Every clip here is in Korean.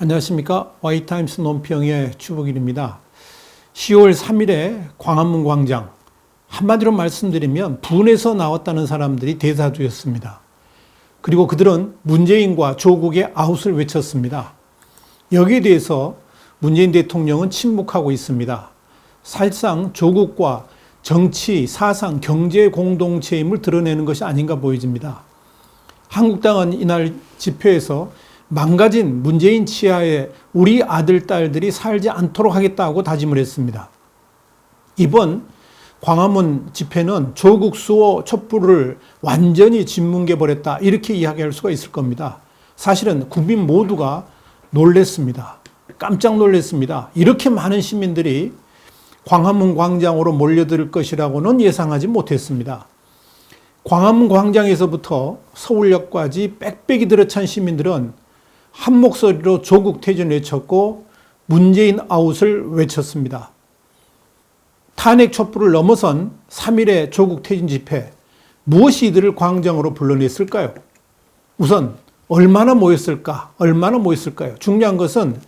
안녕하십니까. Y타임스 논평의 추복일입니다. 10월 3일에 광화문 광장, 한마디로 말씀드리면 분에서 나왔다는 사람들이 대다수였습니다. 그리고 그들은 문재인과 조국의 아웃을 외쳤습니다. 여기에 대해서 문재인 대통령은 침묵하고 있습니다. 사실상 조국과 정치, 사상, 경제 공동체임을 드러내는 것이 아닌가 보여집니다. 한국당은 이날 집회에서 망가진 문재인 치하에 우리 아들, 딸들이 살지 않도록 하겠다고 다짐을 했습니다. 이번 광화문 집회는 조국 수호 촛불을 완전히 짓뭉개버렸다, 이렇게 이야기할 수가 있을 겁니다. 사실은 국민 모두가 놀랬습니다. 깜짝 놀랐습니다. 이렇게 많은 시민들이 광화문 광장으로 몰려들 것이라고는 예상하지 못했습니다. 광화문 광장에서부터 서울역까지 빽빽이 들어찬 시민들은 한 목소리로 조국 퇴진을 외쳤고 문재인 아웃을 외쳤습니다. 탄핵 촛불을 넘어선 3일의 조국 퇴진 집회, 무엇이 이들을 광장으로 불러냈을까요? 우선 얼마나 모였을까요? 중요한 것은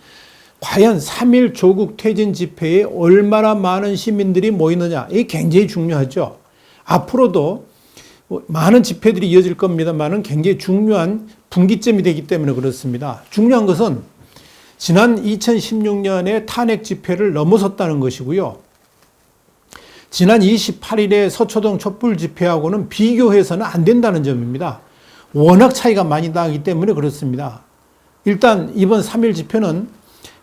과연 3일 조국 퇴진 집회에 얼마나 많은 시민들이 모이느냐, 이게 굉장히 중요하죠. 앞으로도 많은 집회들이 이어질 겁니다만은 굉장히 중요한 분기점이 되기 때문에 그렇습니다. 중요한 것은 지난 2016년에 탄핵 집회를 넘어섰다는 것이고요. 지난 28일에 서초동 촛불 집회하고는 비교해서는 안 된다는 점입니다. 워낙 차이가 많이 나기 때문에 그렇습니다. 일단 이번 3일 집회는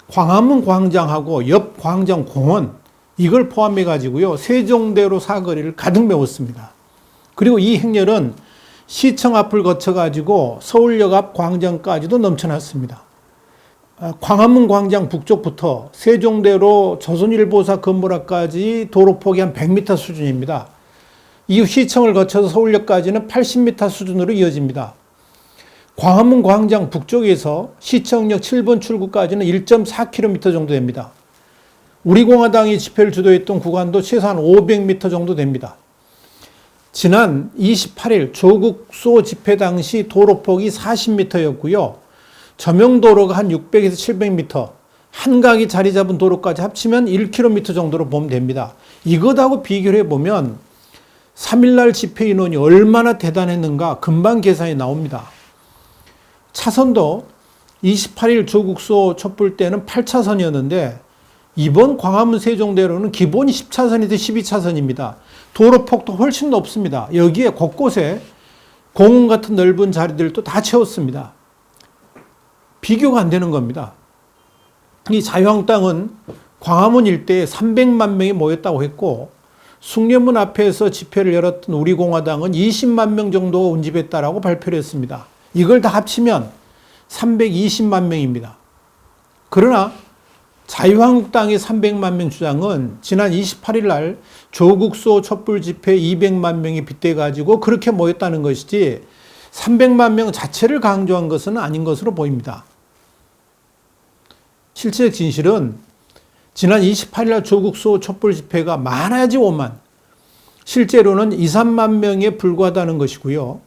광화문 광장하고 옆 광장 공원, 이걸 포함해 가지고요, 세종대로 사거리를 가득 메웠습니다. 그리고 이 행렬은 시청 앞을 거쳐가지고 서울역 앞 광장까지도 넘쳐났습니다. 광화문 광장 북쪽부터 세종대로 조선일보사 건물 앞까지 도로폭이 한 100m 수준입니다. 이후 시청을 거쳐서 서울역까지는 80m 수준으로 이어집니다. 광화문 광장 북쪽에서 시청역 7번 출구까지는 1.4km 정도 됩니다. 우리공화당이 집회를 주도했던 구간도 최소한 500m 정도 됩니다. 지난 28일 조국 수호 집회 당시 도로폭이 40m였고요. 점용도로가 한 600에서 700m, 한강이 자리 잡은 도로까지 합치면 1km 정도로 보면 됩니다. 이것하고 비교를 해보면 3일날 집회 인원이 얼마나 대단했는가 금방 계산이 나옵니다. 차선도 28일 조국 수호 촛불 때는 8차선이었는데 이번 광화문 세종대로는 기본이 10차선에서 12차선입니다. 도로폭도 훨씬 높습니다. 여기에 곳곳에 공원 같은 넓은 자리들도 다 채웠습니다. 비교가 안 되는 겁니다. 이 자유한국당은 광화문 일대에 300만 명이 모였다고 했고 숭례문 앞에서 집회를 열었던 우리공화당은 20만 명 정도가 운집했다라고 발표를 했습니다. 이걸 다 합치면 320만 명입니다. 그러나 자유한국당의 300만 명 주장은 지난 28일 날 조국 수호 촛불 집회 200만 명이 빗대가지고 그렇게 모였다는 것이지 300만 명 자체를 강조한 것은 아닌 것으로 보입니다. 실제적 진실은 지난 28일 날 조국 수호 촛불 집회가 많아야지 5만, 실제로는 2, 3만 명에 불과하다는 것이고요.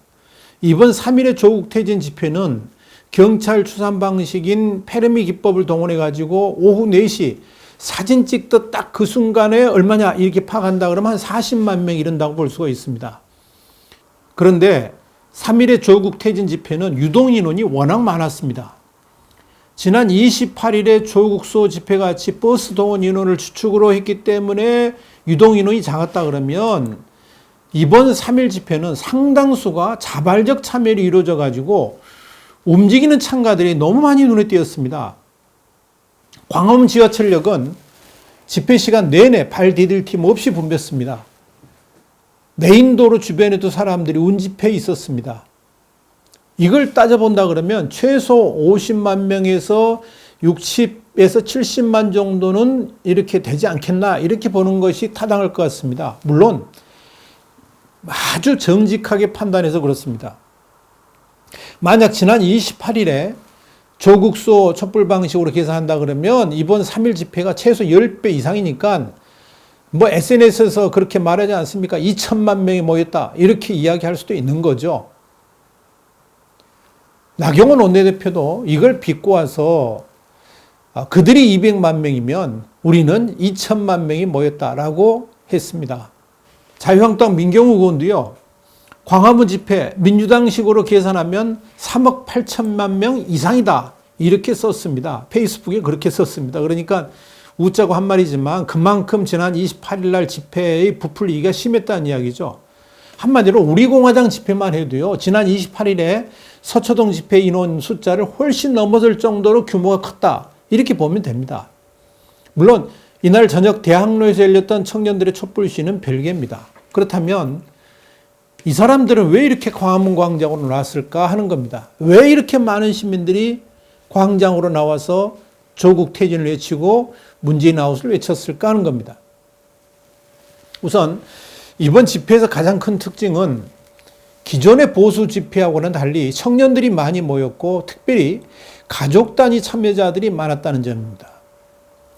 이번 3일의 조국 퇴진 집회는 경찰 추산 방식인 페르미 기법을 동원해 가지고 오후 4시 사진 찍듯 딱 그 순간에 얼마냐 이렇게 파악한다 그러면 한 40만 명 이른다고 볼 수가 있습니다. 그런데 3일의 조국 퇴진 집회는 유동 인원이 워낙 많았습니다. 지난 28일에 조국 수호 집회 같이 버스 동원 인원을 주축으로 했기 때문에 유동 인원이 작았다 그러면 이번 3일 집회는 상당수가 자발적 참여로 이루어져 가지고 움직이는 참가들이 너무 많이 눈에 띄었습니다. 광화문 지하철역은 집회 시간 내내 발 디딜 틈 없이 붐볐습니다. 메인도로 주변에도 사람들이 운집해 있었습니다. 이걸 따져본다 그러면 최소 50만 명에서 60에서 70만 정도는 이렇게 되지 않겠나, 이렇게 보는 것이 타당할 것 같습니다. 물론 아주 정직하게 판단해서 그렇습니다. 만약 지난 28일에 조국 수호 촛불 방식으로 계산한다 그러면 이번 3일 집회가 최소 10배 이상이니까 SNS에서 그렇게 말하지 않습니까? 2천만 명이 모였다, 이렇게 이야기할 수도 있는 거죠. 나경원 원내대표도 이걸 비꼬아서 그들이 200만 명이면 우리는 2천만 명이 모였다라고 했습니다. 자유한국당 민경우 의원도요, 광화문 집회 민주당식으로 계산하면 3억 8천만 명 이상이다 이렇게 썼습니다. 페이스북에 그렇게 썼습니다. 그러니까 웃자고 한 말이지만 그만큼 지난 28일 날 집회의 부풀리기가 심했다는 이야기죠. 한마디로 우리공화당 집회만 해도요, 지난 28일에 서초동 집회 인원 숫자를 훨씬 넘어설 정도로 규모가 컸다 이렇게 보면 됩니다. 물론 이날 저녁 대학로에서 열렸던 청년들의 촛불 시위는 별개입니다. 그렇다면 이 사람들은 왜 이렇게 광화문 광장으로 나왔을까 하는 겁니다. 왜 이렇게 많은 시민들이 광장으로 나와서 조국 퇴진을 외치고 문재인 아웃을 외쳤을까 하는 겁니다. 우선 이번 집회에서 가장 큰 특징은 기존의 보수 집회하고는 달리 청년들이 많이 모였고 특별히 가족 단위 참여자들이 많았다는 점입니다.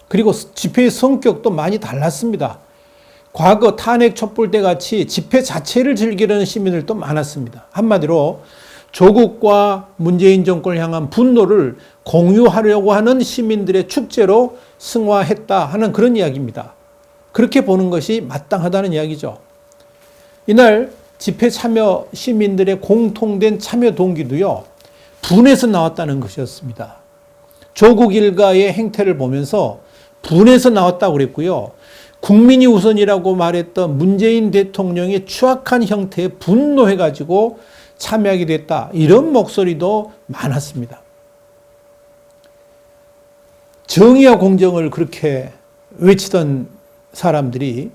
그리고 집회의 성격도 많이 달랐습니다. 과거 탄핵 촛불 때 같이 집회 자체를 즐기려는 시민들도 많았습니다. 한마디로 조국과 문재인 정권을 향한 분노를 공유하려고 하는 시민들의 축제로 승화했다 하는 그런 이야기입니다. 그렇게 보는 것이 마땅하다는 이야기죠. 이날 집회 참여 시민들의 공통된 참여 동기도요, 분에서 나왔다는 것이었습니다. 조국 일가의 행태를 보면서 분에서 나왔다고 그랬고요. 국민이 우선이라고 말했던 문재인 대통령의 추악한 형태에 분노해가지고 참여하게 됐다. 이런 목소리도 많았습니다. 정의와 공정을 그렇게 외치던 사람들이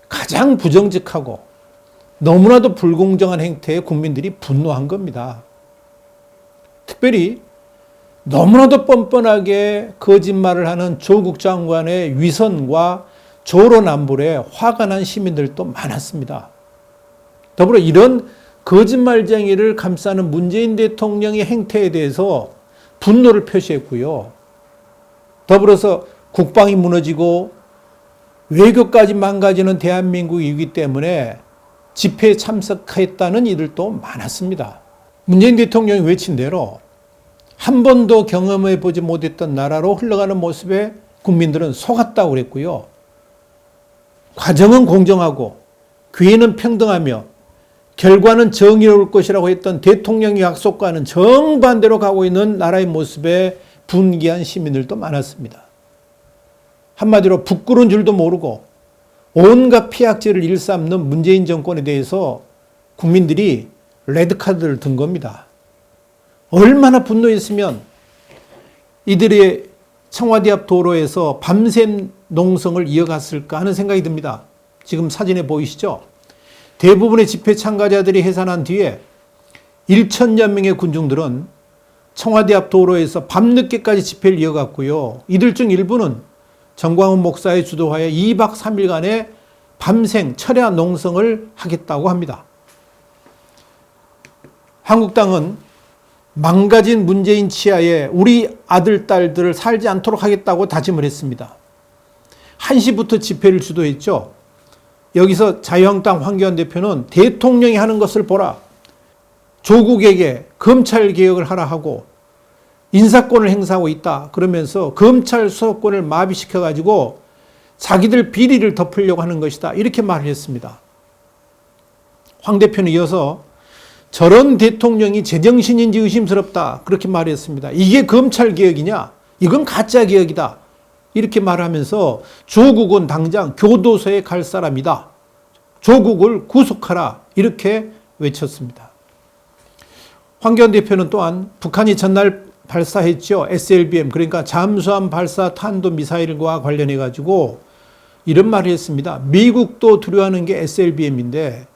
가장 부정직하고 너무나도 불공정한 행태에 국민들이 분노한 겁니다. 특별히 너무나도 뻔뻔하게 거짓말을 하는 조국 장관의 위선과 조로남불에 화가 난 시민들도 많았습니다. 더불어 이런 거짓말쟁이를 감싸는 문재인 대통령의 행태에 대해서 분노를 표시했고요. 더불어서 국방이 무너지고 외교까지 망가지는 대한민국이기 때문에 집회에 참석했다는 이들도 많았습니다. 문재인 대통령이 외친 대로 한 번도 경험해 보지 못했던 나라로 흘러가는 모습에 국민들은 속았다고 그랬고요. 과정은 공정하고 기회는 평등하며 결과는 정의로울 것이라고 했던 대통령의 약속과는 정반대로 가고 있는 나라의 모습에 분개한 시민들도 많았습니다. 한마디로 부끄러운 줄도 모르고 온갖 피약죄를 일삼는 문재인 정권에 대해서 국민들이 레드카드를 든 겁니다. 얼마나 분노했으면 이들의 청와대 앞 도로에서 밤샘 농성을 이어갔을까 하는 생각이 듭니다. 지금 사진에 보이시죠? 대부분의 집회 참가자들이 해산한 뒤에 1천여 명의 군중들은 청와대 앞 도로에서 밤늦게까지 집회를 이어갔고요. 이들 중 일부는 정광훈 목사의 주도하에 2박 3일간의 밤생 철야 농성을 하겠다고 합니다. 한국당은 망가진 문재인 치하에 우리 아들, 딸들을 살지 않도록 하겠다고 다짐을 했습니다. 1시부터 집회를 주도했죠. 여기서 자유한국당 황교안 대표는 대통령이 하는 것을 보라. 조국에게 검찰개혁을 하라 하고 인사권을 행사하고 있다. 그러면서 검찰 수사권을 마비시켜가지고 자기들 비리를 덮으려고 하는 것이다. 이렇게 말을 했습니다. 황 대표는 이어서 저런 대통령이 제정신인지 의심스럽다. 그렇게 말했습니다. 이게 검찰개혁이냐? 이건 가짜개혁이다. 이렇게 말하면서 조국은 당장 교도소에 갈 사람이다. 조국을 구속하라. 이렇게 외쳤습니다. 황교안 대표는 또한 북한이 전날 발사했죠. SLBM, 그러니까 잠수함 발사 탄도미사일과 관련해 가지고 이런 말을 했습니다. 미국도 두려워하는 게 SLBM인데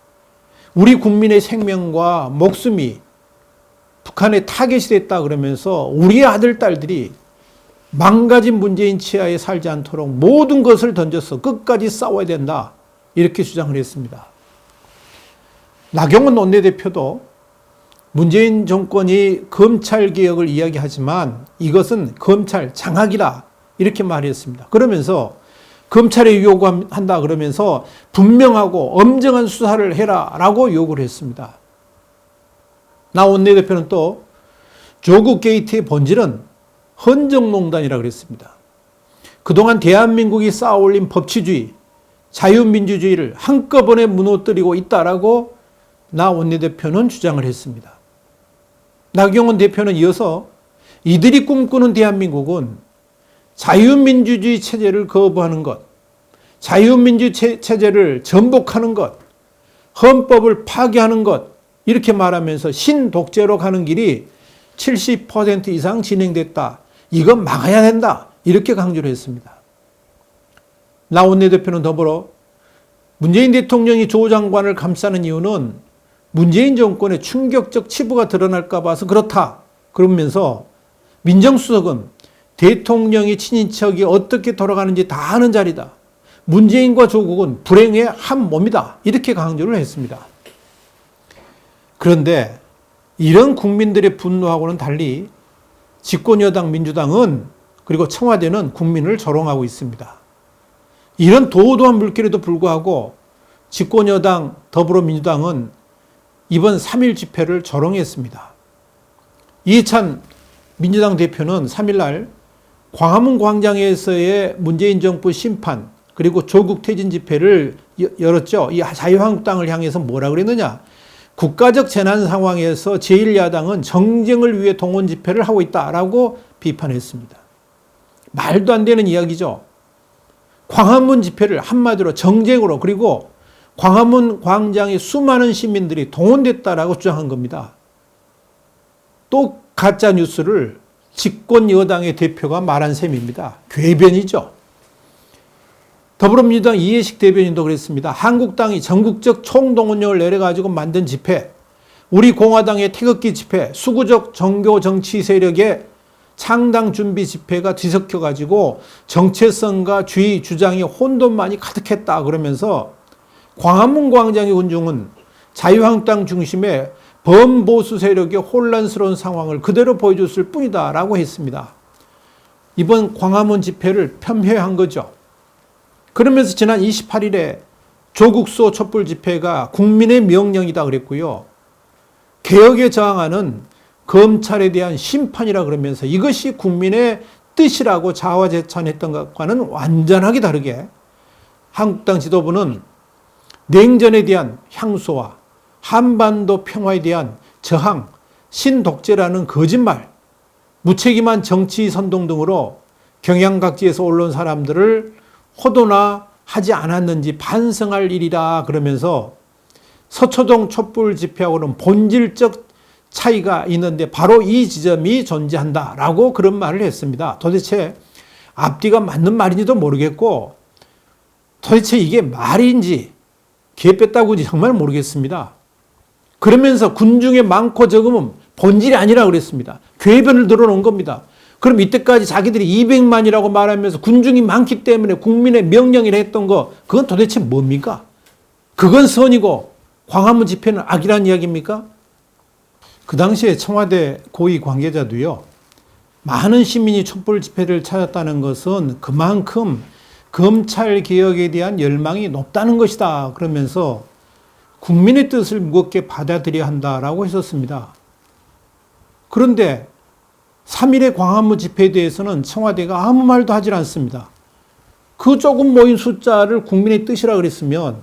우리 국민의 생명과 목숨이 북한의 타겟이 됐다 그러면서 우리 아들, 딸들이 망가진 문재인 치하에 살지 않도록 모든 것을 던져서 끝까지 싸워야 된다. 이렇게 주장을 했습니다. 나경원 원내대표도 문재인 정권이 검찰개혁을 이야기하지만 이것은 검찰 장악이다. 이렇게 말했습니다. 그러면서 검찰에 요구한다 그러면서 분명하고 엄정한 수사를 해라 라고 요구를 했습니다. 나 원내대표는 또 조국 게이트의 본질은 헌정농단이라고 그랬습니다. 그동안 대한민국이 쌓아올린 법치주의, 자유민주주의를 한꺼번에 무너뜨리고 있다라고 나 원내대표는 주장을 했습니다. 나경원 대표는 이어서 이들이 꿈꾸는 대한민국은 자유민주주의 체제를 거부하는 것, 자유민주주의 체제를 전복하는 것, 헌법을 파괴하는 것, 이렇게 말하면서 신독재로 가는 길이 70% 이상 진행됐다. 이건 막아야 된다. 이렇게 강조를 했습니다. 나 원내대표는 더불어 문재인 대통령이 조 장관을 감싸는 이유는 문재인 정권의 충격적 치부가 드러날까 봐서 그렇다. 그러면서 민정수석은 대통령의 친인척이 어떻게 돌아가는지 다 아는 자리다. 문재인과 조국은 불행의 한 몸이다. 이렇게 강조를 했습니다. 그런데 이런 국민들의 분노하고는 달리 집권여당 민주당은 그리고 청와대는 국민을 조롱하고 있습니다. 이런 도도한 물결에도 불구하고 집권여당 더불어민주당은 이번 3.1 집회를 조롱했습니다. 이해찬 민주당 대표는 3일날 광화문 광장에서의 문재인 정부 심판 그리고 조국 퇴진 집회를 열었죠. 이 자유한국당을 향해서 뭐라 그랬느냐. 국가적 재난 상황에서 제1야당은 정쟁을 위해 동원 집회를 하고 있다라고 비판했습니다. 말도 안 되는 이야기죠. 광화문 집회를 한마디로 정쟁으로 그리고 광화문 광장에 수많은 시민들이 동원됐다라고 주장한 겁니다. 또 가짜 뉴스를 집권 여당의 대표가 말한 셈입니다. 궤변이죠. 더불어민주당 이해식 대변인도 그랬습니다. 한국당이 전국적 총동원령을 내려가지고 만든 집회, 우리 공화당의 태극기 집회, 수구적 종교 정치 세력의 창당 준비 집회가 뒤섞여가지고 정체성과 주의 주장이 혼돈만이 가득했다 그러면서 광화문 광장의 군중은 자유한국당 중심의 범보수 세력의 혼란스러운 상황을 그대로 보여줬을 뿐이다 라고 했습니다. 이번 광화문 집회를 폄훼한 거죠. 그러면서 지난 28일에 조국소 촛불 집회가 국민의 명령이다 그랬고요. 개혁에 저항하는 검찰에 대한 심판이라 그러면서 이것이 국민의 뜻이라고 자화자찬했던 것과는 완전하게 다르게 한국당 지도부는 냉전에 대한 향수와 한반도 평화에 대한 저항, 신독재라는 거짓말, 무책임한 정치 선동 등으로 경향각지에서 올라온 사람들을 호도나 하지 않았는지 반성할 일이라 그러면서 서초동 촛불 집회하고는 본질적 차이가 있는데 바로 이 지점이 존재한다라고 그런 말을 했습니다. 도대체 앞뒤가 맞는 말인지도 모르겠고 도대체 이게 말인지 개 뺐다고인지 정말 모르겠습니다. 그러면서 군중의 많고 적음은 본질이 아니라 그랬습니다. 궤변을 들어놓은 겁니다. 그럼 이때까지 자기들이 200만이라고 말하면서 군중이 많기 때문에 국민의 명령이라 했던 거 그건 도대체 뭡니까? 그건 선이고 광화문 집회는 악이란 이야기입니까? 그 당시에 청와대 고위 관계자도요. 많은 시민이 촛불 집회를 찾았다는 것은 그만큼 검찰 개혁에 대한 열망이 높다는 것이다. 그러면서 국민의 뜻을 무겁게 받아들여야 한다라고 했었습니다. 그런데 3.1의 광화문 집회에 대해서는 청와대가 아무 말도 하질 않습니다. 그 조금 모인 숫자를 국민의 뜻이라 그랬으면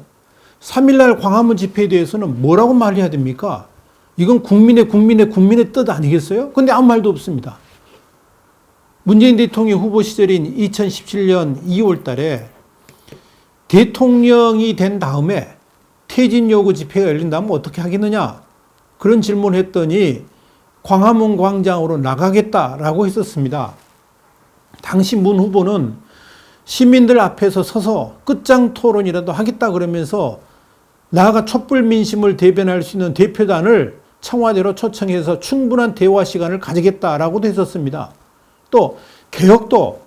3.1날 광화문 집회에 대해서는 뭐라고 말해야 됩니까? 이건 국민의 뜻 아니겠어요? 근데 아무 말도 없습니다. 문재인 대통령 후보 시절인 2017년 2월 달에 대통령이 된 다음에 퇴진 요구 집회가 열린다면 어떻게 하겠느냐? 그런 질문을 했더니 광화문 광장으로 나가겠다라고 했었습니다. 당시 문 후보는 시민들 앞에서 서서 끝장 토론이라도 하겠다 그러면서 나아가 촛불 민심을 대변할 수 있는 대표단을 청와대로 초청해서 충분한 대화 시간을 가지겠다라고도 했었습니다. 또 개혁도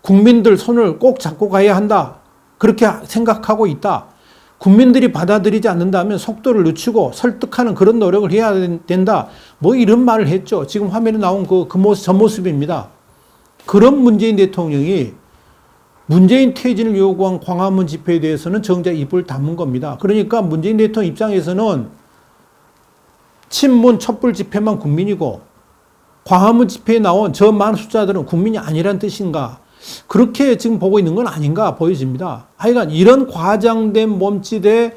국민들 손을 꼭 잡고 가야 한다. 그렇게 생각하고 있다. 국민들이 받아들이지 않는다면 속도를 늦추고 설득하는 그런 노력을 해야 된다. 뭐 이런 말을 했죠. 지금 화면에 나온 저 모습입니다. 그런 문재인 대통령이 문재인 퇴진을 요구한 광화문 집회에 대해서는 정작 입을 다문 겁니다. 그러니까 문재인 대통령 입장에서는 친문 촛불 집회만 국민이고 광화문 집회에 나온 저 많은 숫자들은 국민이 아니란 뜻인가? 그렇게 지금 보고 있는 건 아닌가 보여집니다. 하여간 이런 과장된 몸짓에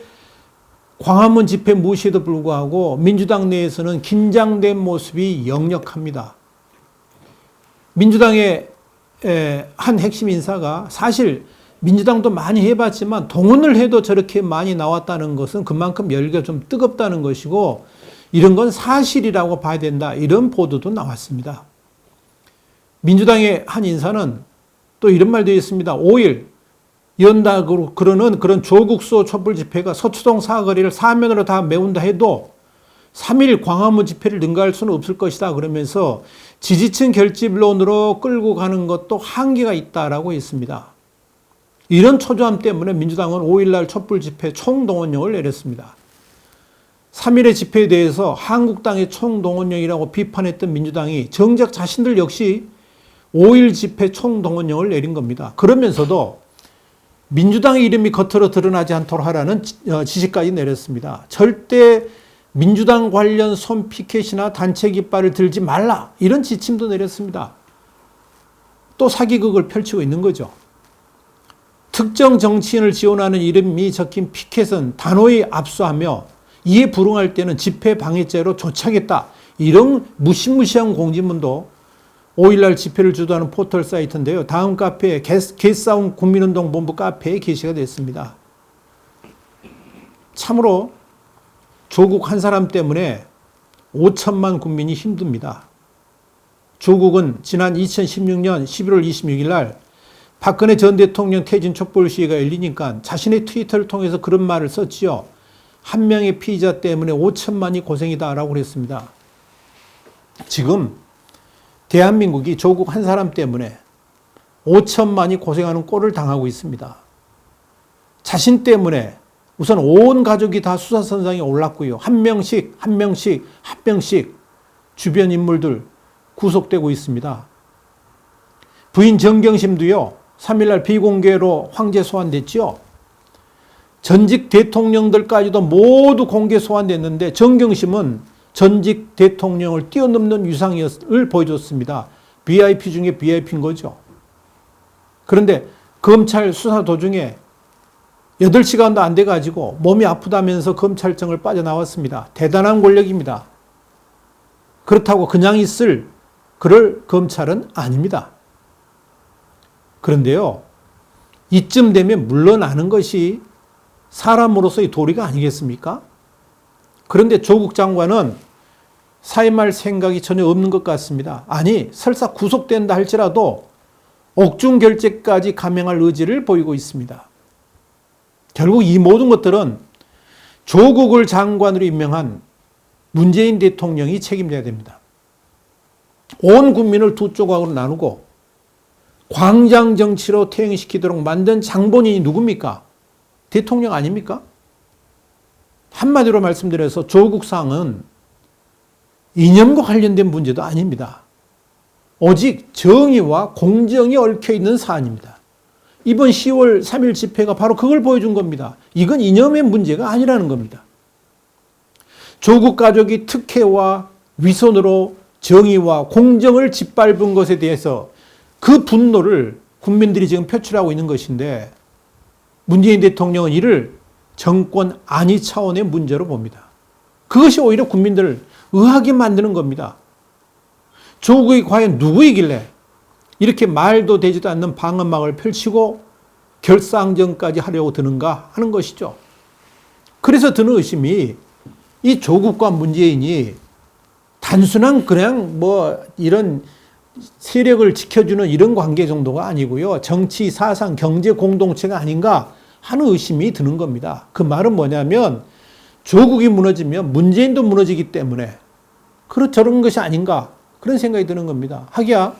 광화문 집회 무시에도 불구하고 민주당 내에서는 긴장된 모습이 역력합니다. 민주당의 한 핵심 인사가 사실 민주당도 많이 해봤지만 동원을 해도 저렇게 많이 나왔다는 것은 그만큼 열기가 좀 뜨겁다는 것이고 이런 건 사실이라고 봐야 된다. 이런 보도도 나왔습니다. 민주당의 한 인사는 또 이런 말도 있습니다. 5일 연다고 그러는 그런 조국수 촛불 집회가 서초동 사거리를 사면으로 다 메운다 해도 3일 광화문 집회를 능가할 수는 없을 것이다. 그러면서 지지층 결집론으로 끌고 가는 것도 한계가 있다라고 했습니다. 이런 초조함 때문에 민주당은 5일날 촛불 집회 총동원령을 내렸습니다. 3일의 집회에 대해서 한국당의 총동원령이라고 비판했던 민주당이 정작 자신들 역시 5일 집회 총동원령을 내린 겁니다. 그러면서도 민주당의 이름이 겉으로 드러나지 않도록 하라는 지시까지 내렸습니다. 절대 민주당 관련 손 피켓이나 단체 깃발을 들지 말라 이런 지침도 내렸습니다. 또 사기극을 펼치고 있는 거죠. 특정 정치인을 지원하는 이름이 적힌 피켓은 단호히 압수하며 이에 불응할 때는 집회 방해죄로 조치하겠다. 이런 무시무시한 공지문도 5일날 집회를 주도하는 포털 사이트인데요. 다음 카페에 개싸움 국민운동본부 카페에 게시가 됐습니다. 참으로 조국 한 사람 때문에 5천만 국민이 힘듭니다. 조국은 지난 2016년 11월 26일 날 박근혜 전 대통령 퇴진 촛불 시위가 열리니까 자신의 트위터를 통해서 그런 말을 썼지요. 한 명의 피의자 때문에 5천만이 고생이다라고 그랬습니다. 지금 대한민국이 조국 한 사람 때문에 5천만이 고생하는 꼴을 당하고 있습니다. 자신 때문에 우선 온 가족이 다 수사선상에 올랐고요. 한 명씩 주변 인물들 구속되고 있습니다. 부인 정경심도요. 3일날 비공개로 황제 소환됐죠. 전직 대통령들까지도 모두 공개 소환됐는데 정경심은 전직 대통령을 뛰어넘는 위상을 보여줬습니다. VIP 중에 VIP인 거죠. 그런데 검찰 수사 도중에 8시간도 안 돼가지고 몸이 아프다면서 검찰청을 빠져나왔습니다. 대단한 권력입니다. 그렇다고 그냥 있을 그럴 검찰은 아닙니다. 그런데요, 이쯤 되면 물러나는 것이 사람으로서의 도리가 아니겠습니까? 그런데 조국 장관은 사임할 생각이 전혀 없는 것 같습니다. 아니, 설사 구속된다 할지라도 옥중 결재까지 감행할 의지를 보이고 있습니다. 결국 이 모든 것들은 조국을 장관으로 임명한 문재인 대통령이 책임져야 됩니다. 온 국민을 두 조각으로 나누고 광장 정치로 퇴행시키도록 만든 장본인이 누굽니까? 대통령 아닙니까? 한마디로 말씀드려서 조국상은 이념과 관련된 문제도 아닙니다. 오직 정의와 공정이 얽혀있는 사안입니다. 이번 10월 3일 집회가 바로 그걸 보여준 겁니다. 이건 이념의 문제가 아니라는 겁니다. 조국 가족이 특혜와 위선으로 정의와 공정을 짓밟은 것에 대해서 그 분노를 국민들이 지금 표출하고 있는 것인데 문재인 대통령은 이를 정권 안위 차원의 문제로 봅니다. 그것이 오히려 국민들을 의하게 만드는 겁니다. 조국이 과연 누구이길래 이렇게 말도 되지도 않는 방언막을 펼치고 결사항전까지 하려고 드는가 하는 것이죠. 그래서 드는 의심이 이 조국과 문재인이 단순한 그냥 이런 세력을 지켜주는 이런 관계 정도가 아니고요. 정치, 사상, 경제 공동체가 아닌가 하는 의심이 드는 겁니다. 그 말은 뭐냐면 조국이 무너지면 문재인도 무너지기 때문에 저런 것이 아닌가 그런 생각이 드는 겁니다. 하기야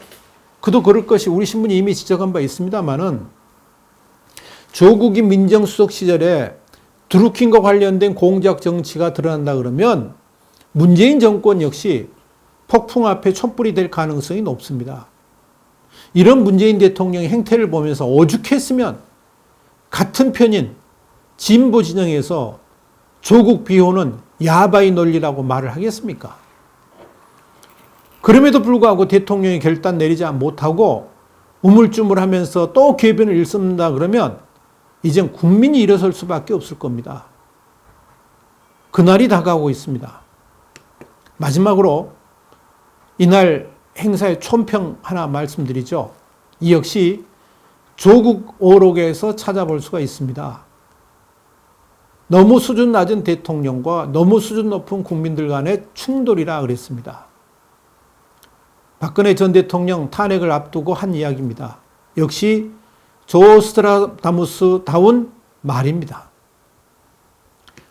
그도 그럴 것이 우리 신문이 이미 지적한 바 있습니다만은 조국이 민정수석 시절에 드루킹과 관련된 공작 정치가 드러난다 그러면 문재인 정권 역시 폭풍 앞에 촛불이 될 가능성이 높습니다. 이런 문재인 대통령의 행태를 보면서 오죽했으면 같은 편인 진보 진영에서 조국 비호는 야바이 논리라고 말을 하겠습니까? 그럼에도 불구하고 대통령이 결단 내리지 못하고 우물쭈물하면서 또 궤변을 일습니다 그러면 이젠 국민이 일어설 수밖에 없을 겁니다. 그날이 다가오고 있습니다. 마지막으로 이날 행사의 총평 하나 말씀드리죠. 이 역시 조국 오록에서 찾아볼 수가 있습니다. 너무 수준 낮은 대통령과 너무 수준 높은 국민들 간의 충돌이라 그랬습니다. 박근혜 전 대통령 탄핵을 앞두고 한 이야기입니다. 역시 조스트라다무스다운 말입니다.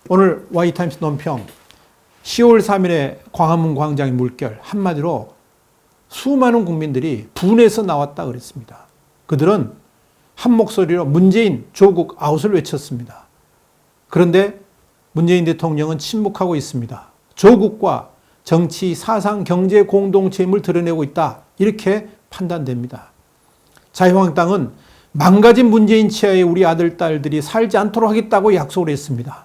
오늘 Y타임스 논평 10월 3일에 광화문 광장의 물결, 한마디로 수많은 국민들이 분해서 나왔다 그랬습니다. 그들은 한 목소리로 문재인, 조국 아웃을 외쳤습니다. 그런데 문재인 대통령은 침묵하고 있습니다. 조국과 정치, 사상, 경제 공동체임을 드러내고 있다. 이렇게 판단됩니다. 자유한국당은 망가진 문재인 치하에 우리 아들, 딸들이 살지 않도록 하겠다고 약속을 했습니다.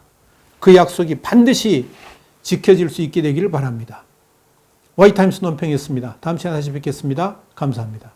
그 약속이 반드시 지켜질 수 있게 되기를 바랍니다. Y타임스 논평이었습니다. 다음 시간에 다시 뵙겠습니다. 감사합니다.